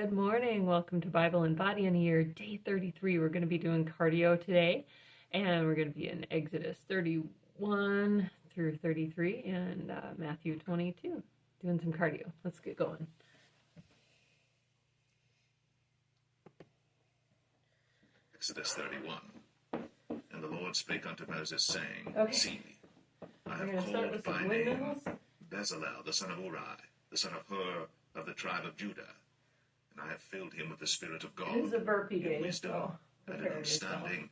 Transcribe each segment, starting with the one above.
Good morning. Welcome to Bible and Body in a Year, day 33. We're going to be doing cardio today, and we're going to be in Exodus 31 through 33 and Matthew 22, doing some cardio. Let's get going. Exodus 31. And the Lord spake unto Moses, saying, Okay. See, I We're have going to start called with by some name windmills. Bezalel, the son of Uri, the son of Hur, of the tribe of Judah. And I have filled him with the Spirit of God, This is a burpee in day, wisdom, so and in prepare yourself. understanding,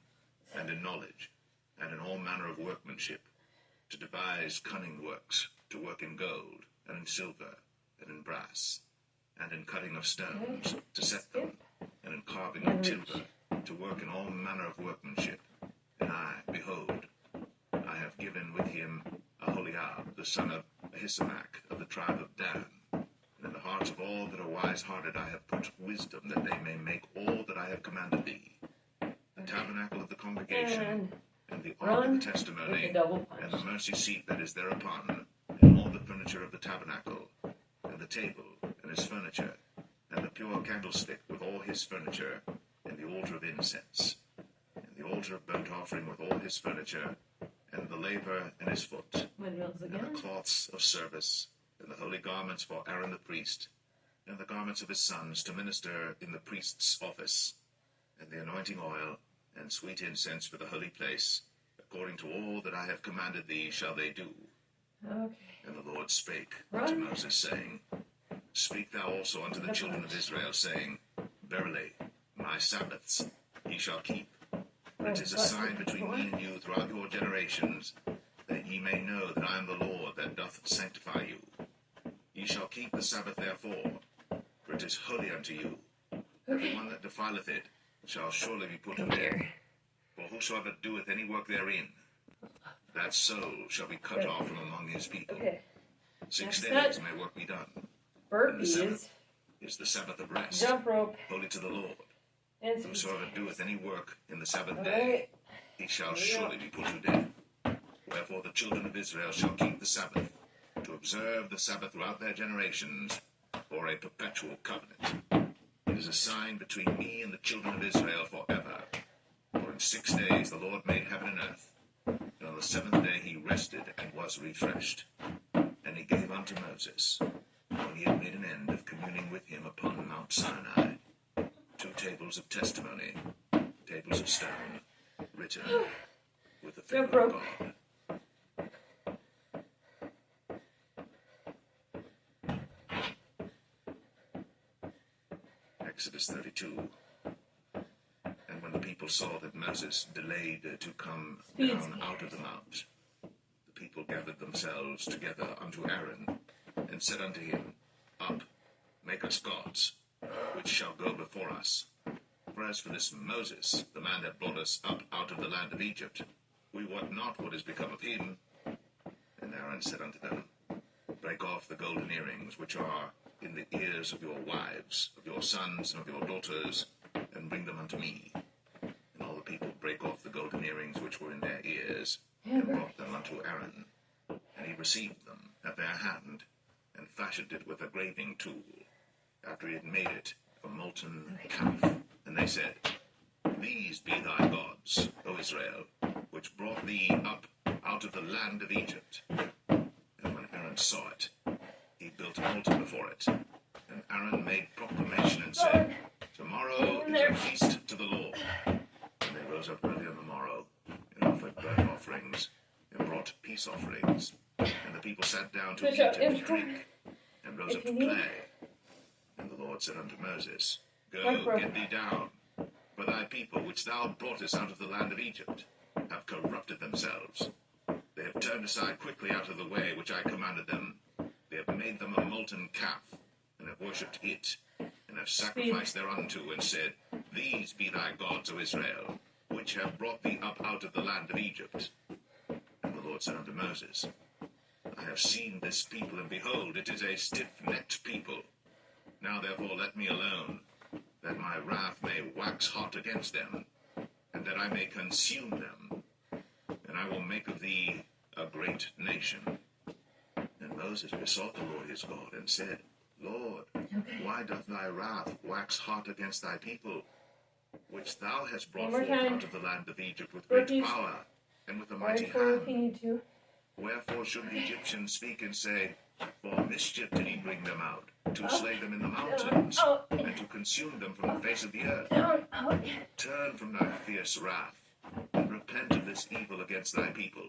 and in knowledge, and in all manner of workmanship, to devise cunning works, to work in gold, and in silver, and in brass, and in cutting of stones, to set them, and in carving of timber, to work in all manner of workmanship. And I, behold, I have given with him Aholiab, the son of Ahisamach, of the tribe of Dan. And in the hearts of all that are wise-hearted I have put wisdom, that they may make all that I have commanded thee. The tabernacle of the congregation, and the ark of the testimony, and the mercy seat that is thereupon, and all the furniture of the tabernacle, and the table, and his furniture, and the pure candlestick with all his furniture, and the altar of incense, and the altar of burnt offering with all his furniture, and the laver and his foot, Windmills and again. the cloths of service, and the holy garments for Aaron the priest, and the garments of his sons to minister in the priest's office, and the anointing oil, and sweet incense for the holy place, according to all that I have commanded thee shall they do. Okay. And the Lord spake unto Moses, saying, Speak thou also unto the children of Israel, saying, Verily, my Sabbaths ye shall keep. For it is a sign between me and you throughout your generations, that ye may know that I am the Lord that doth sanctify you. Ye shall keep the Sabbath therefore, for it is holy unto you. Every one that defileth it shall surely be put to death. For whosoever doeth any work therein, that soul shall be cut off from among his people. Okay. 6 Next days may work be done. Burpees, Is the Sabbath of rest, jump rope, holy to the Lord. and some Whosoever doeth any work in the Sabbath All day, right. he shall surely be put to death. Wherefore the children of Israel shall keep the Sabbath, to observe the Sabbath throughout their generations, for a perpetual covenant. It is a sign between me and the children of Israel forever. For in 6 days the Lord made heaven and earth, and on the seventh day he rested and was refreshed. And he gave unto Moses, when he had made an end of communing with him upon Mount Sinai, 2 tables of testimony, tables of stone, written with the finger of God. Exodus 32. And when the people saw that Moses delayed to come down out of the mount, the people gathered themselves together unto Aaron, and said unto him, Up, make us gods, which shall go before us. For as for this Moses, the man that brought us up out of the land of Egypt, we wot not what is become of him. And Aaron said unto them, Break off the golden earrings which are in the ears of your wives, of your sons, and of your daughters, and bring them unto me. And all the people brake off the golden earrings which were in their ears, and brought them unto Aaron. And he received them at their hand, and fashioned it with a graving tool, after he had made it a molten calf. And they said, These be thy gods, O Israel, which brought thee up out of the land of Egypt. And when Aaron saw it, he built an altar before it. And Aaron made proclamation and said, Tomorrow is a feast to the Lord. And they rose up early on the morrow, and offered burnt offerings, and brought peace offerings. And the people sat down to eat and to drink, and rose up to play. And the Lord said unto Moses, Go, get thee down, for thy people, which thou broughtest out of the land of Egypt, have corrupted themselves. They have turned aside quickly out of the way which I commanded them. They have made them a molten calf, and have worshipped it, and have sacrificed thereunto, and said, These be thy gods, O Israel, which have brought thee up out of the land of Egypt. And the Lord said unto Moses, I have seen this people, and behold, it is a stiff-necked people. Now therefore let me alone, that my wrath may wax hot against them, and that I may consume them, and I will make of thee a great nation. And Moses besought the Lord his God, and said, Lord, Okay. Why doth thy wrath wax hot against thy people, which thou hast brought One more forth time. out of the land of Egypt with great Burpees. power and with a Right mighty forward if you hand? need to. Wherefore should the Egyptians speak and say, For mischief did he bring them out, to slay them in the mountains, and to consume them from the face of the earth? Down, out. Turn from thy fierce wrath, and repent of this evil against thy people.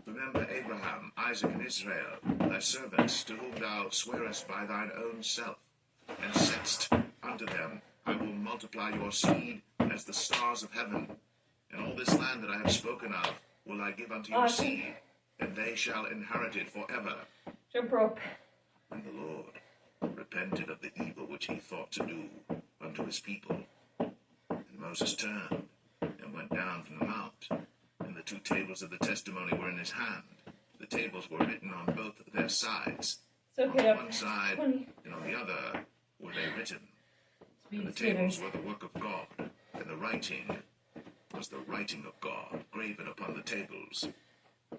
Remember Abraham, Isaac, and Israel, thy servants, to whom thou swearest by thine own self, and saidst unto them, I will multiply your seed as the stars of heaven, and all this land that I have spoken of will I give unto your seed, and they shall inherit it forever. Jump rope. And the Lord repented of the evil which he thought to do unto his people. And Moses turned and went down from the mount, and the 2 tables of the testimony were in his hand. The tables were written on both their sides. It's okay. On one side and on the other were they written. And the tables were the work of God, and the writing was the writing of God, graven upon the tables.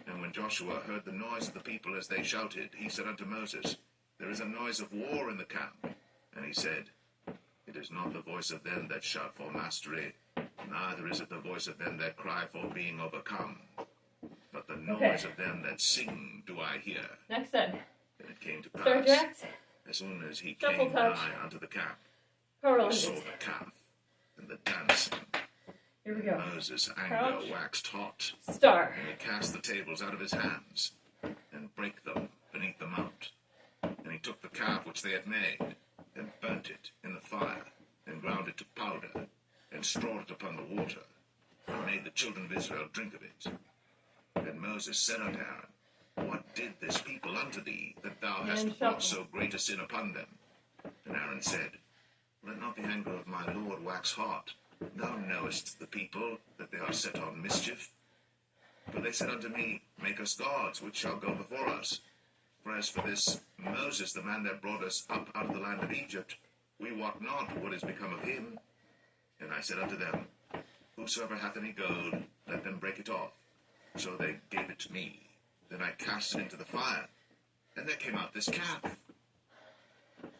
And when Joshua heard the noise of the people as they shouted, he said unto Moses, There is a noise of war in the camp. And he said, It is not the voice of them that shout for mastery, neither is it the voice of them that cry for being overcome, but the noise of them that sing do I hear. Next then. And it came to Star pass, Jacks. as soon as he Shuffle came touch. nigh unto the camp, Power he lunges. saw the calf and the dancing. Here we go. Moses' anger Crouch. waxed hot, Star. and he cast the tables out of his hands, and brake them beneath the mount. And he took the calf which they had made, and burnt it in the fire, and ground it to powder, and strawed it upon the water, and made the children of Israel drink of it. And Moses said unto Aaron, What did this people unto thee, that thou hast brought so great a sin upon them? And Aaron said, Let not the anger of my Lord wax hot. Thou knowest the people, that they are set on mischief. For they said unto me, Make us gods, which shall go before us. For as for this Moses, the man that brought us up out of the land of Egypt, we wot not what is become of him. And I said unto them, Whosoever hath any gold, let them break it off. So they gave it to me. Then I cast it into the fire, and there came out this calf.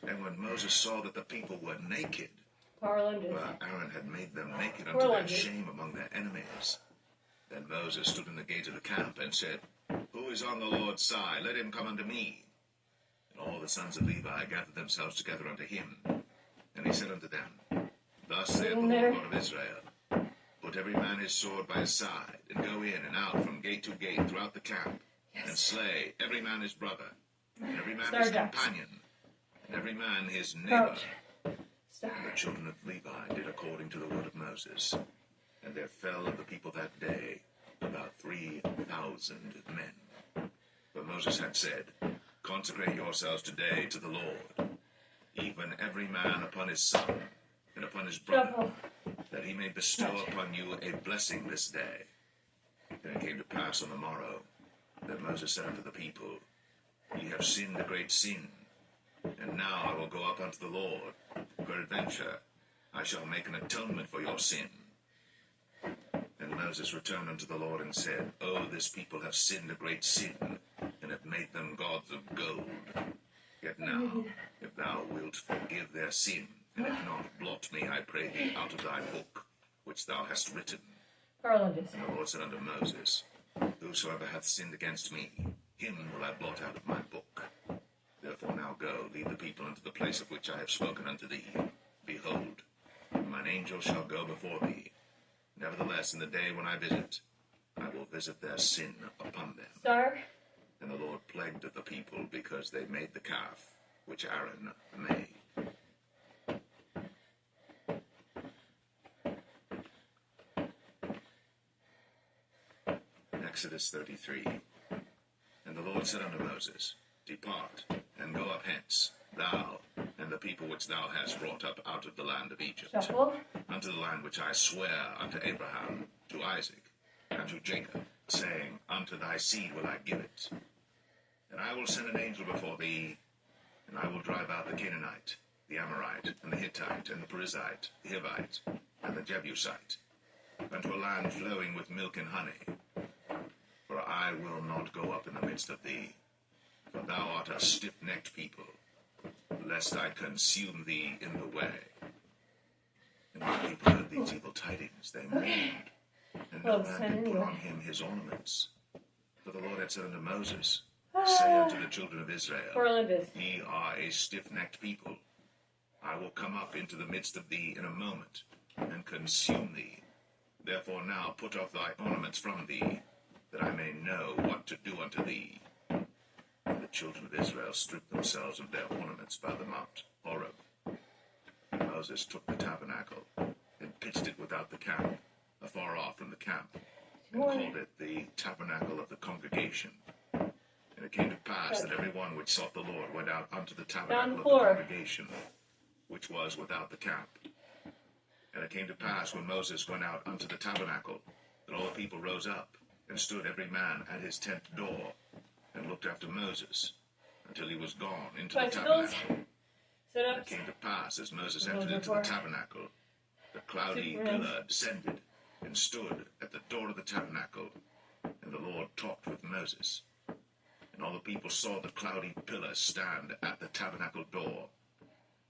And when Moses saw that the people were naked, Power lunges. for Aaron had made them naked unto their shame among their enemies, then Moses stood in the gate of the camp, and said, Who is on the Lord's side? Let him come unto me. And all the sons of Levi gathered themselves together unto him. And he said unto them, Thus saith the Lord God of Israel, Put every man his sword by his side, and go in and out from gate to gate throughout the camp, and slay every man his brother, and every man his companion, and every man his neighbor. And the children of Levi did according to the word of Moses. And there fell of the people that day about 3,000 men. But Moses had said, Consecrate yourselves today to the Lord, even every man upon his son, and upon his brother, that he may bestow upon you a blessing this day. And it came to pass on the morrow, that Moses said unto the people, Ye have sinned a great sin, and now I will go up unto the Lord. Peradventure, I shall make an atonement for your sin. And Moses returned unto the Lord and said, O this people have sinned a great sin, and have made them gods of gold. Yet now, if thou wilt forgive their sin, and if not, blot me, I pray thee, out of thy book, which thou hast written. And the Lord said unto Moses, Whosoever hath sinned against me, him will I blot out of my book. Therefore now go, lead the people unto the place of which I have spoken unto thee. Behold, mine angel shall go before thee. Nevertheless, in the day when I visit, I will visit their sin upon them. Star. And the Lord plagued the people because they made the calf which Aaron made. Exodus 33. And the Lord said unto Moses, Depart, and go up hence, thou and the people which thou hast brought up out of the land of Egypt, unto the land which I swear unto Abraham, to Isaac, and to Jacob, saying, Unto thy seed will I give it. And I will send an angel before thee, and I will drive out the Canaanite, the Amorite, and the Hittite, and the Perizzite, the Hivite, and the Jebusite, unto a land flowing with milk and honey. For I will not go up in the midst of thee, for thou art a stiff-necked people. lest I consume thee in the way. And when the people heard these evil tidings, they mourned, and no man did put on him his ornaments. For the Lord had said unto Moses, Say unto the children of Israel, Ye are a stiff-necked people. I will come up into the midst of thee in a moment, and consume thee. Therefore now put off thy ornaments from thee, that I may know what to do unto thee. And the children of Israel stripped themselves of their ornaments by the mount Horeb. And Moses took the tabernacle, and pitched it without the camp, afar off from the camp, and called it the tabernacle of the congregation. And it came to pass that every one which sought the Lord went out unto the tabernacle of the congregation, which was without the camp. And it came to pass, when Moses went out unto the tabernacle, that all the people rose up, and stood every man at his tent door, and looked after Moses, until he was gone into the tabernacle. And it came to pass, as Moses entered into the tabernacle, the cloudy pillar descended, and stood at the door of the tabernacle, and the Lord talked with Moses. And all the people saw the cloudy pillar stand at the tabernacle door.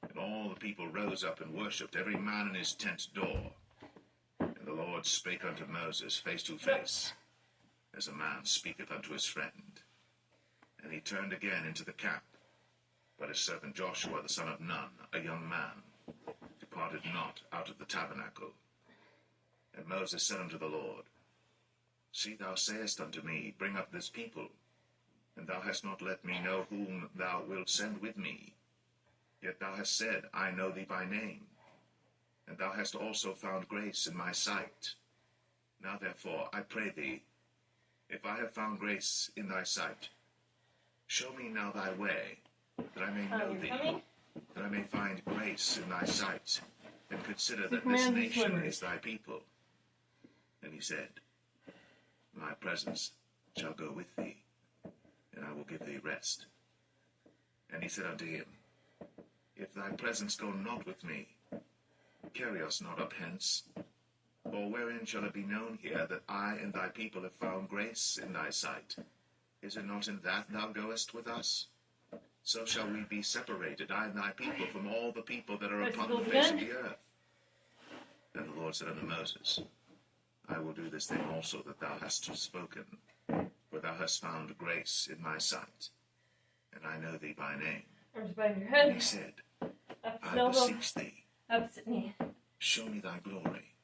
And all the people rose up and worshipped, every man in his tent door. And the Lord spake unto Moses face to face, as a man speaketh unto his friend. And he turned again into the camp. But his servant Joshua the son of Nun, a young man, departed not out of the tabernacle. And Moses said unto the Lord, See, thou sayest unto me, Bring up this people, and thou hast not let me know whom thou wilt send with me. Yet thou hast said, I know thee by name, and thou hast also found grace in my sight. Now therefore, I pray thee, if I have found grace in thy sight, show me now thy way, that I may know thee, that I may find grace in thy sight, and consider that this nation is thy people. And he said, My presence shall go with thee, and I will give thee rest. And he said unto him, If thy presence go not with me, carry us not up hence. For wherein shall it be known here that I and thy people have found grace in thy sight? Is it not in that thou goest with us? So shall we be separated, I and thy people, from all the people that are upon the face of the earth. And the Lord said unto Moses, I will do this thing also that thou hast spoken, for thou hast found grace in my sight, and I know thee by name. Arms behind your head. And he said, I beseech thee, opposite knee. Show me thy glory.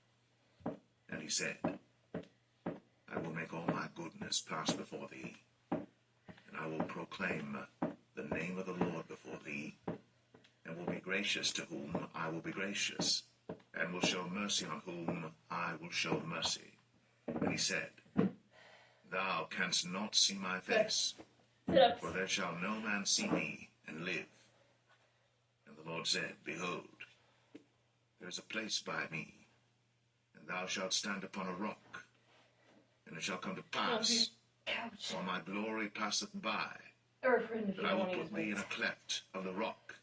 And he said, I will make all my goodness pass before thee, and I will proclaim the name of the Lord before thee, and will be gracious to whom I will be gracious, and will show mercy on whom I will show mercy. And he said, Thou canst not see my face, for there shall no man see me and live. And the Lord said, Behold, there is a place by me, and thou shalt stand upon a rock. And it shall come to pass, while my glory passeth by, that I will put thee in a cleft of the rock,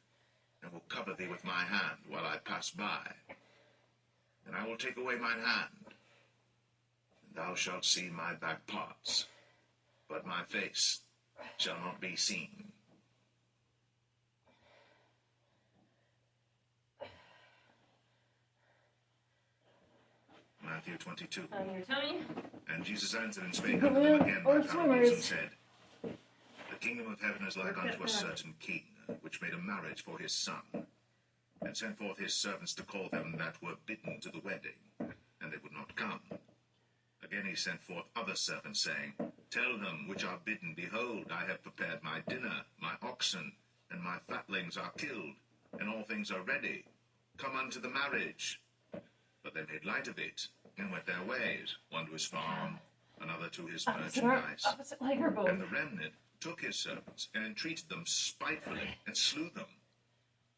and will cover thee with my hand while I pass by. And I will take away mine hand, and thou shalt see my back parts, but my face shall not be seen. Matthew 22. And Jesus answered and spake unto them again by parables, and said, The kingdom of heaven is like unto a certain king, which made a marriage for his son, and sent forth his servants to call them that were bidden to the wedding, and they would not come. Again he sent forth other servants, saying, Tell them which are bidden, Behold, I have prepared my dinner, my oxen, and my fatlings are killed, and all things are ready. Come unto the marriage. But they made light of it, and went their ways, one to his farm, another to his merchandise. And the remnant took his servants, and entreated them spitefully, and slew them.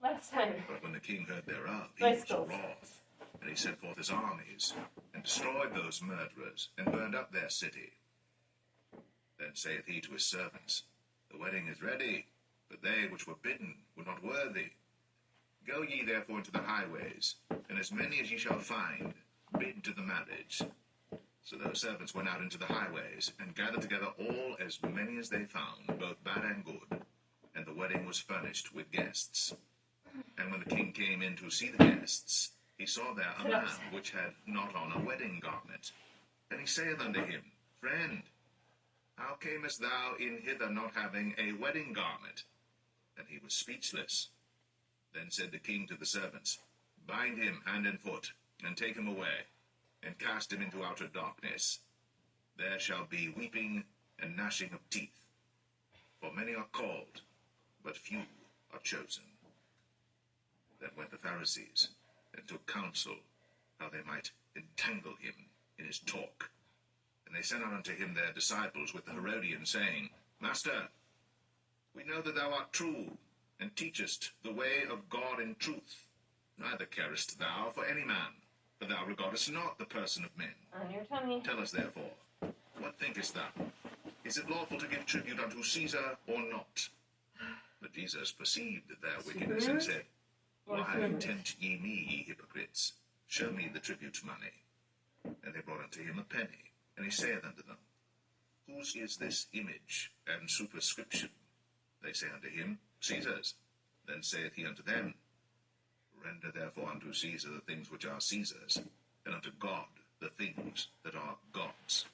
Last time. But when the king heard thereof, he was wroth, and he sent forth his armies, and destroyed those murderers, and burned up their city. Then saith he to his servants, The wedding is ready, but they which were bidden were not worthy. Go ye therefore into the highways, and as many as ye shall find, bid to the marriage. So those servants went out into the highways, and gathered together all as many as they found, both bad and good. And the wedding was furnished with guests. And when the king came in to see the guests, he saw there a man which had not on a wedding garment. And he saith unto him, Friend, how camest thou in hither not having a wedding garment? And he was speechless. Then said the king to the servants, Bind him hand and foot, and take him away, and cast him into outer darkness. There shall be weeping and gnashing of teeth. For many are called, but few are chosen. Then went the Pharisees, and took counsel how they might entangle him in his talk. And they sent out unto him their disciples with the Herodians, saying, Master, we know that thou art true, and teachest the way of God in truth. Neither carest thou for any man, for thou regardest not the person of men. On your tummy. Tell us therefore, what thinkest thou? Is it lawful to give tribute unto Caesar or not? But Jesus perceived their wickedness, and said, Why tempt ye me, ye hypocrites? Show me the tribute money. And they brought unto him a penny. And he saith unto them, Whose is this image and superscription? They say unto him, Caesar's. Then saith he unto them, Render therefore unto Caesar the things which are Caesar's, and unto God the things that are God's.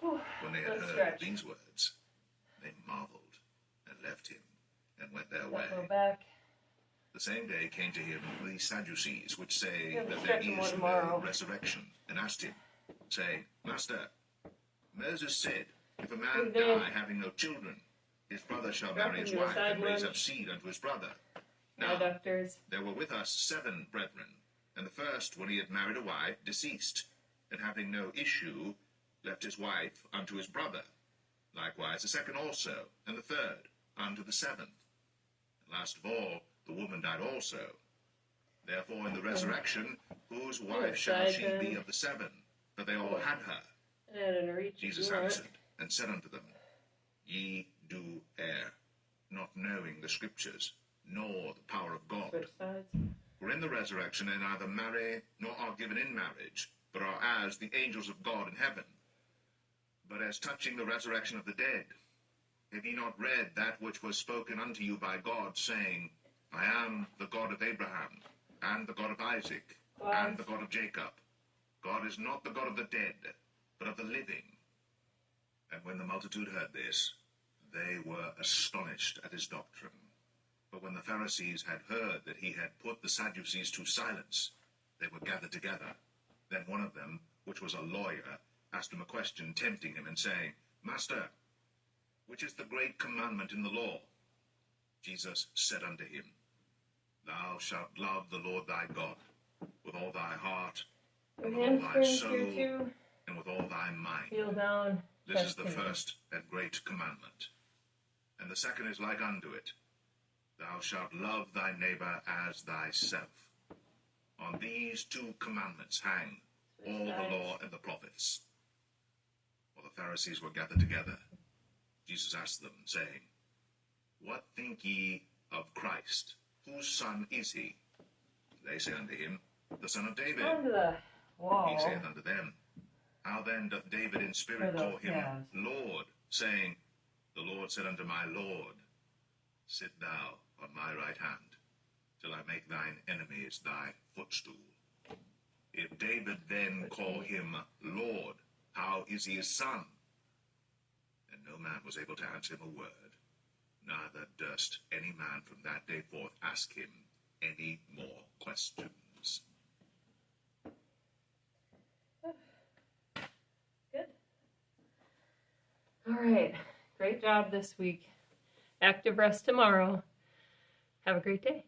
When they had heard these words, they marveled, and left him, and went their way. Go back. The same day came to him the Sadducees, which say Yeah, that stretch there more is tomorrow. no resurrection, and asked him, saying, Master, Moses said, If a man die having no children, his brother shall marry his wife, and raise up seed unto his brother. Now, there were with us 7 brethren, and the first, when he had married a wife, deceased, and having no issue, left his wife unto his brother. Likewise the second also, and the third, unto the 7th. And last of all, the woman died also. Therefore in the resurrection, whose wife shall she be of the 7? For they all had her. Jesus answered, and said unto them, Ye do err, not knowing the Scriptures, nor the power of God. For in the resurrection they neither marry, nor are given in marriage, but are as the angels of God in heaven. But as touching the resurrection of the dead, have ye not read that which was spoken unto you by God, saying, I am the God of Abraham, and the God of Isaac, and the God of Jacob. God is not the God of the dead, but of the living. And when the multitude heard this, they were astonished at his doctrine. But when the Pharisees had heard that he had put the Sadducees to silence, they were gathered together. Then one of them, which was a lawyer, asked him a question, tempting him, and saying, Master, which is the great commandment in the law? Jesus said unto him, Thou shalt love the Lord thy God with all thy heart, and with all thy soul, and with all thy mind. Feel down. This is the first and great commandment. And the second is like unto it. Thou shalt love thy neighbor as thyself. On these 2 commandments hang all the law and the prophets. While the Pharisees were gathered together, Jesus asked them, saying, What think ye of Christ? Whose son is he? They say unto him, The son of David. He saith unto them, How then doth David in spirit call him Lord, saying, The Lord said unto my Lord, Sit thou on my right hand, till I make thine enemies thy footstool. If David then call him Lord, how is he his son? And no man was able to answer him a word, neither durst any man from that day forth ask him any more questions. Good. All right. Great job this week. Active rest tomorrow. Have a great day.